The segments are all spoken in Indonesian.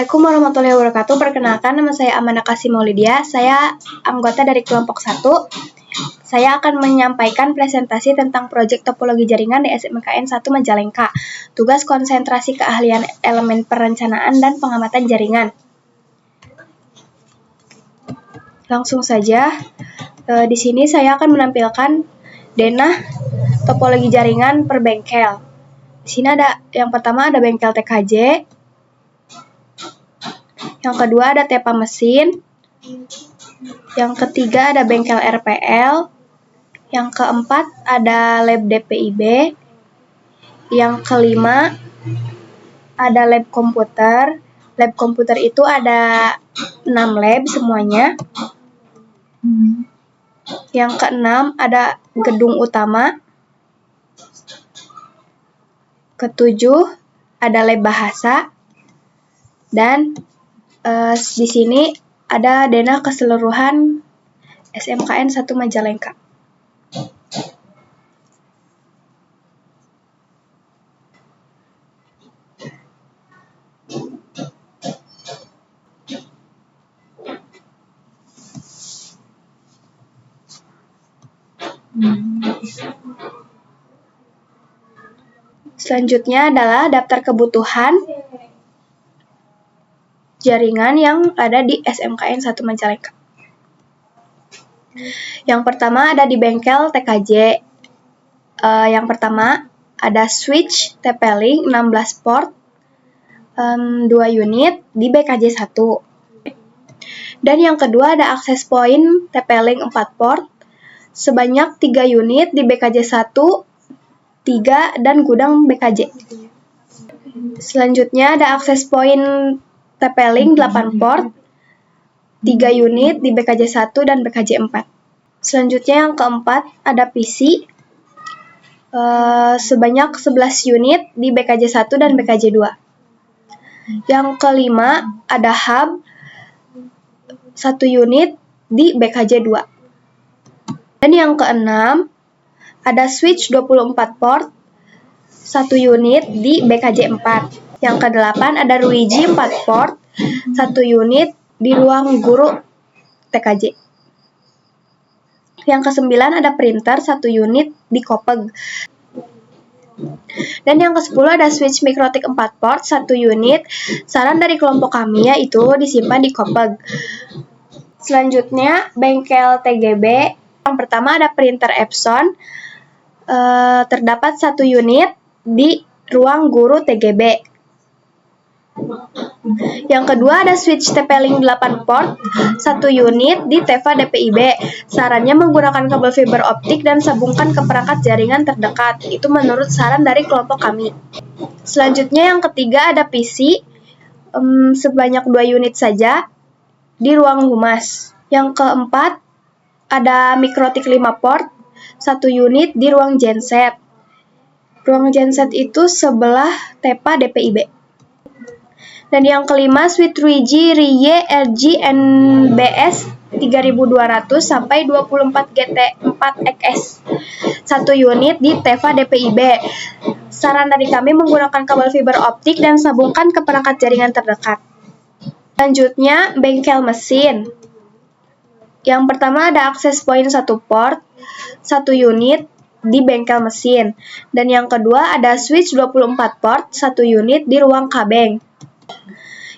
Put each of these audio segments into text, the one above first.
Assalamualaikum warahmatullahi wabarakatuh. Perkenalkan, nama saya Amanda Kasih Maulidia. Saya anggota dari kelompok 1. Saya akan menyampaikan presentasi tentang proyek topologi jaringan di SMKN 1 Majalengka. Tugas konsentrasi keahlian elemen perencanaan dan pengamatan jaringan. Langsung saja, di sini saya akan menampilkan denah topologi jaringan per bengkel. Di sini ada yang pertama ada bengkel TKJ. Yang kedua ada tepa mesin. Yang ketiga ada bengkel RPL. Yang keempat ada lab DPIB. Yang kelima ada lab komputer. Lab komputer itu ada 6 lab semuanya. Yang keenam ada gedung utama. Ketujuh ada lab bahasa. Dan di sini ada denah keseluruhan SMKN 1 Majalengka. Selanjutnya adalah daftar kebutuhan jaringan yang ada di SMKN 1 Majalengka. Yang pertama ada di bengkel TKJ. Yang pertama ada switch TP-Link 16 port 2 unit di BKJ 1. Dan yang kedua ada access point TP-Link 4 port sebanyak 3 unit di BKJ 1, 3 dan gudang BKJ. Selanjutnya ada access point TP-Link 8 port 3 unit di BKJ 1 dan BKJ 4. Selanjutnya yang keempat ada PC sebanyak 11 unit di BKJ 1 dan BKJ 2. Yang kelima ada hub 1 unit di BKJ 2. Dan yang keenam ada switch 24 port 1 unit di BKJ 4. Yang kedelapan ada Ruiji 4 port 1 unit di ruang guru TKJ. Yang kesembilan ada printer 1 unit di Kopeg. Dan yang ke-10 ada switch Mikrotik 4 port 1 unit. Saran dari kelompok kami yaitu disimpan di Kopeg. Selanjutnya bengkel TGB. Yang pertama ada printer Epson. Terdapat 1 unit di ruang guru TGB. Yang kedua ada switch TP-Link 8 port 1 unit di Teva DPIB. Sarannya menggunakan kabel fiber optik dan sambungkan ke perangkat jaringan terdekat. Itu menurut saran dari kelompok kami. Selanjutnya yang ketiga ada PC sebanyak 2 unit saja di ruang humas. Yang keempat ada Mikrotik 5 port 1 unit di ruang genset. Ruang genset itu sebelah Tepa DPIB. Dan yang kelima switch Ruiji Rie RG NBS 3200 sampai 24 GT4XS 1 unit di Teva DPIB. Saran dari kami menggunakan kabel fiber optik dan sambungkan ke perangkat jaringan terdekat. Selanjutnya bengkel mesin. Yang pertama ada access point 1 port 1 unit di bengkel mesin. Dan yang kedua ada switch 24 port 1 unit di ruang kabeng.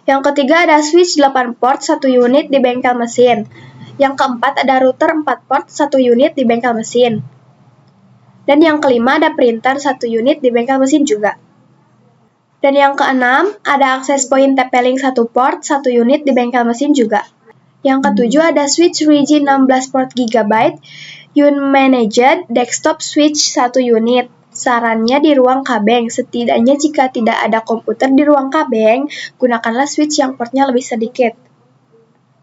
Yang ketiga ada switch 8 port 1 unit di bengkel mesin. Yang keempat ada router 4 port 1 unit di bengkel mesin. Dan yang kelima ada printer 1 unit di bengkel mesin juga. Dan yang keenam ada access point TP-Link 1 port 1 unit di bengkel mesin juga. Yang ketujuh ada switch Ruiji 16 port GB Unmanaged desktop switch 1 unit. Sarannya di ruang kabeng. Setidaknya jika tidak ada komputer di ruang kabeng, gunakanlah switch yang portnya lebih sedikit.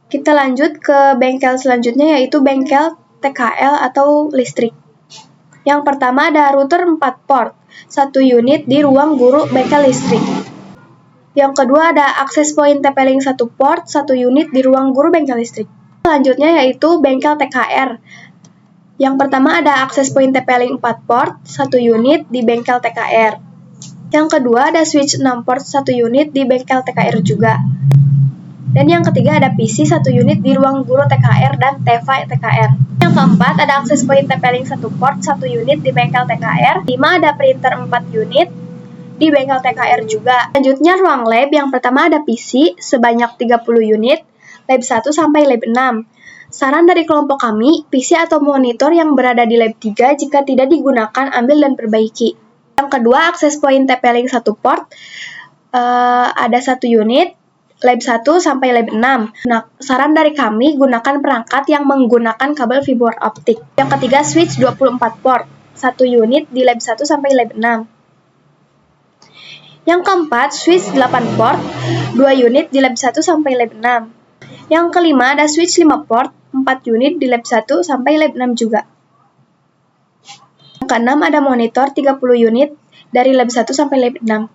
Kita lanjut ke bengkel selanjutnya yaitu bengkel TKL atau listrik. Yang pertama ada router 4 port 1 unit di ruang guru bengkel listrik. Yang kedua ada access point TP-Link 1 port 1 unit di ruang guru bengkel listrik. Selanjutnya yaitu bengkel TKR. Yang pertama ada access point TP-Link 4 port 1 unit di bengkel TKR. Yang kedua ada switch 6 port 1 unit di bengkel TKR juga. Dan yang ketiga ada PC 1 unit di ruang guru TKR dan TEVA TKR. Yang keempat ada akses point TP-Link 1 port 1 unit di bengkel TKR. 5 ada printer 4 unit di bengkel TKR juga. Selanjutnya ruang lab yang pertama ada PC sebanyak 30 unit, lab 1 sampai lab 6. Saran dari kelompok kami, PC atau monitor yang berada di lab 3 jika tidak digunakan ambil dan perbaiki. Yang kedua akses point TP-Link 1 port ada 1 unit, lab 1 sampai lab 6. Nah, saran dari kami gunakan perangkat yang menggunakan kabel fiber optik. Yang ketiga switch 24 port, 1 unit di lab 1 sampai lab 6. Yang keempat, switch 8 port, 2 unit di lab 1 sampai lab 6. Yang kelima, ada switch 5 port, 4 unit di lab 1 sampai lab 6 juga. Yang keenam, ada monitor 30 unit dari lab 1 sampai lab 6.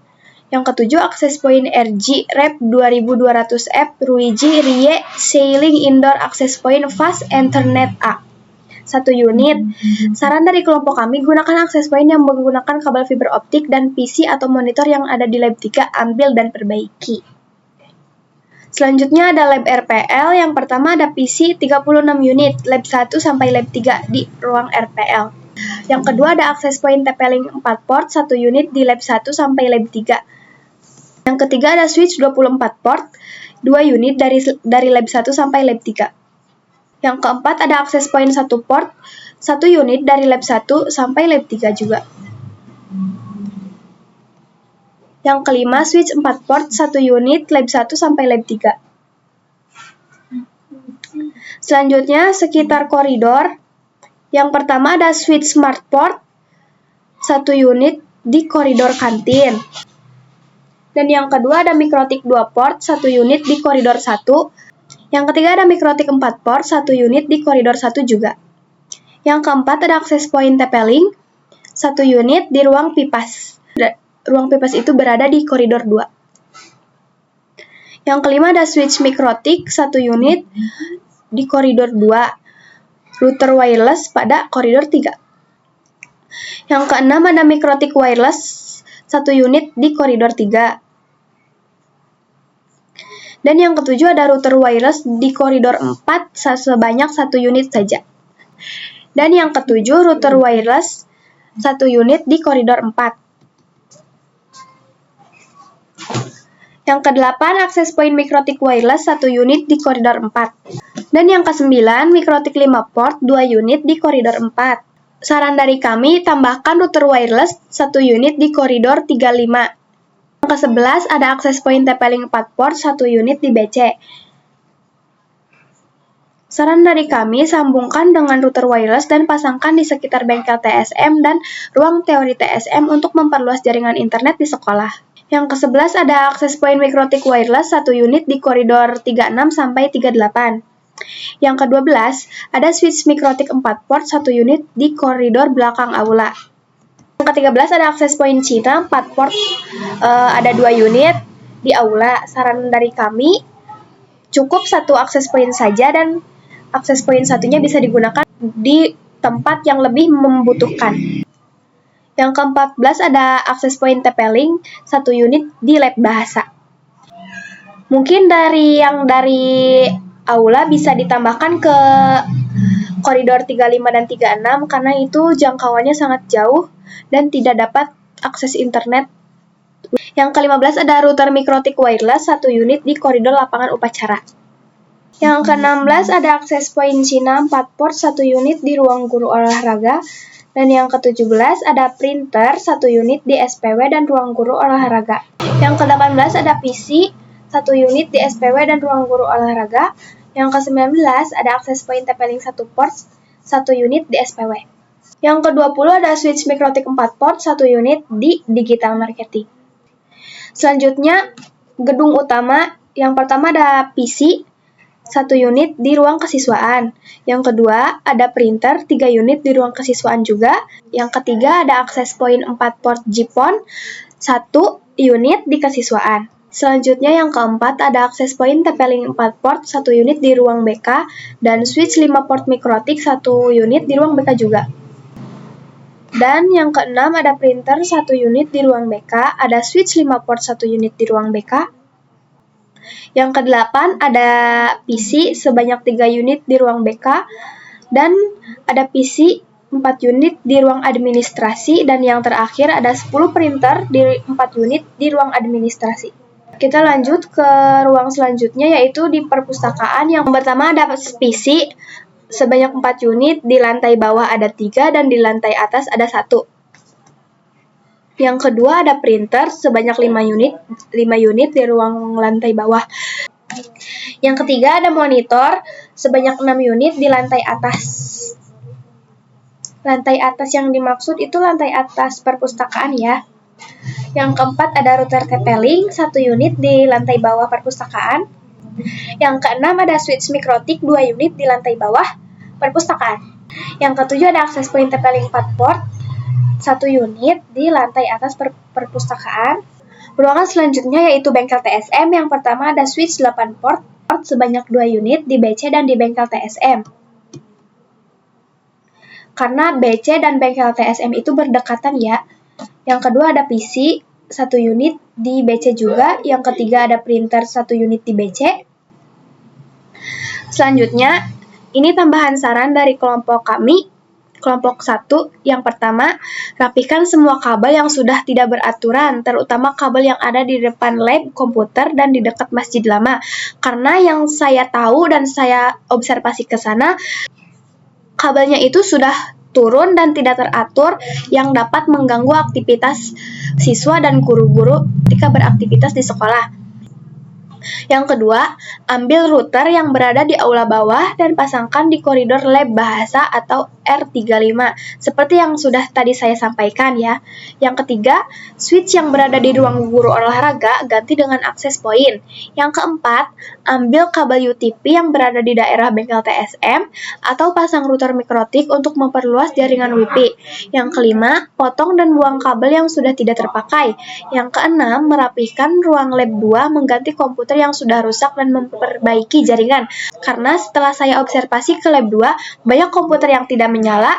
Yang ketujuh, akses point RG Rep 2200F Ruiji Rie Sailing Indoor Access Point Fast Ethernet A. 1 unit. Saran dari kelompok kami, gunakan akses point yang menggunakan kabel fiber optik dan PC atau monitor yang ada di lab 3, ambil dan perbaiki. Selanjutnya ada lab RPL, yang pertama ada PC 36 unit, lab 1 sampai lab 3 di ruang RPL. Yang kedua ada akses point TP-Link 4 port, 1 unit di lab 1 sampai lab 3. Yang ketiga ada switch 24 port, 2 unit dari lab 1 sampai lab 3. Yang keempat ada akses point 1 port, 1 unit dari lab 1 sampai lab 3 juga. Yang kelima switch 4 port, 1 unit lab 1 sampai lab 3. Selanjutnya sekitar koridor. Yang pertama ada switch smart port, 1 unit di koridor kantin. Dan yang kedua ada mikrotik 2 port, 1 unit di koridor 1. Yang ketiga ada mikrotik 4 port, 1 unit di koridor 1 juga. Yang keempat ada akses point TP-Link, 1 unit di ruang pipas. Ruang pipas itu berada di koridor 2. Yang kelima ada switch mikrotik, 1 unit di koridor 2. Router wireless pada koridor 3. Yang keenam ada mikrotik wireless, 1 unit di koridor 3. Dan yang ketujuh ada router wireless di koridor 4 sebanyak 1 unit saja. Dan yang ketujuh router wireless 1 unit di koridor 4. Yang kedelapan akses point mikrotik wireless 1 unit di koridor 4. Dan yang kesembilan mikrotik 5 port 2 unit di koridor 4. Saran dari kami tambahkan router wireless 1 unit di koridor 35. Yang ke-11 ada akses point TP-Link 4 port 1 unit di BC. Saran dari kami sambungkan dengan router wireless dan pasangkan di sekitar bengkel TSM dan ruang teori TSM untuk memperluas jaringan internet di sekolah. Yang ke-11 ada akses point mikrotik wireless 1 unit di koridor 36 sampai 38. Yang ke-12 ada switch mikrotik 4 port 1 unit di koridor belakang aula. Yang ke-13 ada akses point Cina 4 port ada 2 unit di aula. Saran dari kami cukup 1 akses point saja dan akses point satunya bisa digunakan di tempat yang lebih membutuhkan. Yang ke-14 ada akses point TP-Link 1 unit di lab bahasa. Mungkin dari aula bisa ditambahkan ke koridor 35 dan 36 karena itu jangkauannya sangat jauh dan tidak dapat akses internet. Yang ke-15 ada router mikrotik wireless 1 unit di koridor lapangan upacara. Yang ke-16 ada akses point Cina 4 port 1 unit di ruang guru olahraga. Dan yang ke-17 ada printer 1 unit di SPW dan ruang guru olahraga. Yang ke-18 ada PC 1 unit di SPW dan ruang guru olahraga. Yang ke-19 ada akses point TP-Link 1 port 1 unit di SPW. Yang ke-20 ada switch mikrotik 4 port 1 unit di digital marketing. Selanjutnya gedung utama, yang pertama ada PC 1 unit di ruang kesiswaan. Yang kedua ada printer 3 unit di ruang kesiswaan juga. Yang ketiga ada akses point 4 port GPON 1 unit di kesiswaan. Selanjutnya yang keempat ada akses point TP-Link 4 port 1 unit di ruang BK dan switch 5 port mikrotik 1 unit di ruang BK juga. Dan yang keenam ada printer 1 unit di ruang BK, ada switch 5 port 1 unit di ruang BK. Yang kedelapan ada PC sebanyak 3 unit di ruang BK, dan ada PC 4 unit di ruang administrasi, dan yang terakhir ada 10 printer di 4 unit di ruang administrasi. Kita lanjut ke ruang selanjutnya, yaitu di perpustakaan. Yang pertama ada PC sebanyak 4 unit, di lantai bawah ada 3 dan di lantai atas ada 1. Yang kedua ada printer sebanyak 5 unit di ruang lantai bawah. Yang ketiga ada monitor sebanyak 6 unit di lantai atas. Lantai atas yang dimaksud itu lantai atas perpustakaan ya. Yang keempat ada router TP-Link 1 unit di lantai bawah perpustakaan. Yang keenam ada switch mikrotik 2 unit di lantai bawah perpustakaan. Yang ketujuh ada akses point TP-Link 4 port 1 unit di lantai atas perpustakaan. Ruangan selanjutnya yaitu bengkel TSM. Yang pertama ada switch 8 port sebanyak 2 unit di BC dan di bengkel TSM. Karena BC dan bengkel TSM itu berdekatan ya. Yang kedua ada PC 1 unit di BC juga. Yang ketiga ada printer 1 unit di BC. Selanjutnya, ini tambahan saran dari kelompok kami, kelompok 1. Yang pertama, rapikan semua kabel yang sudah tidak beraturan, terutama kabel yang ada di depan lab komputer dan di dekat masjid lama. Karena yang saya tahu dan saya observasi ke sana, kabelnya itu sudah turun dan tidak teratur yang dapat mengganggu aktivitas siswa dan guru-guru ketika beraktivitas di sekolah. Yang kedua, ambil router yang berada di aula bawah dan pasangkan di koridor lab bahasa atau R35, seperti yang sudah tadi saya sampaikan ya. Yang ketiga, switch yang berada di ruang guru olahraga ganti dengan akses point. Yang keempat, ambil kabel UTP yang berada di daerah bengkel TSM atau pasang router mikrotik untuk memperluas jaringan WiFi. Yang kelima, potong dan buang kabel yang sudah tidak terpakai. Yang keenam, merapikan ruang lab 2 mengganti komputer yang sudah rusak dan memperbaiki jaringan. Karena setelah saya observasi ke lab 2, banyak komputer yang tidak menyala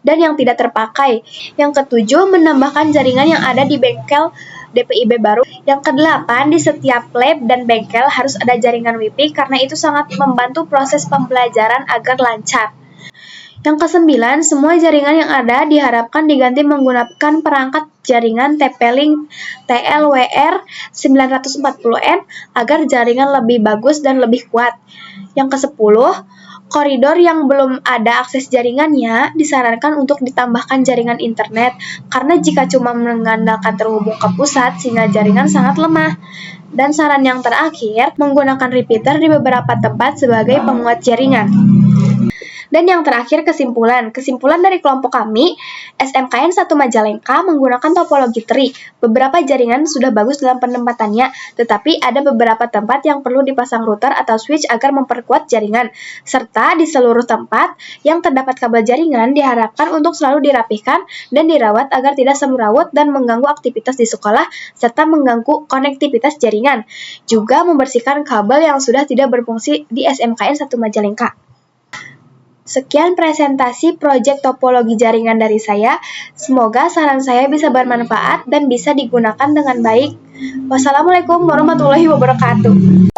dan yang tidak terpakai. Yang ketujuh, menambahkan jaringan yang ada di bengkel DPIB baru. Yang kedelapan, di setiap lab dan bengkel harus ada jaringan WiFi karena itu sangat membantu proses pembelajaran agar lancar. Yang kesembilan, semua jaringan yang ada diharapkan diganti menggunakan perangkat jaringan TP-Link TLWR 940N agar jaringan lebih bagus dan lebih kuat. Yang kesepuluh, koridor yang belum ada akses jaringannya disarankan untuk ditambahkan jaringan internet karena jika cuma mengandalkan terhubung ke pusat sehingga jaringan sangat lemah. Dan saran yang terakhir, menggunakan repeater di beberapa tempat sebagai penguat jaringan. Dan yang terakhir kesimpulan. Kesimpulan dari kelompok kami, SMKN 1 Majalengka menggunakan topologi tree. Beberapa jaringan sudah bagus dalam penempatannya, tetapi ada beberapa tempat yang perlu dipasang router atau switch agar memperkuat jaringan. Serta di seluruh tempat yang terdapat kabel jaringan diharapkan untuk selalu dirapihkan dan dirawat agar tidak semrawut dan mengganggu aktivitas di sekolah serta mengganggu konektivitas jaringan. Juga membersihkan kabel yang sudah tidak berfungsi di SMKN 1 Majalengka. Sekian presentasi proyek topologi jaringan dari saya. Semoga saran saya bisa bermanfaat dan bisa digunakan dengan baik. Wassalamualaikum warahmatullahi wabarakatuh.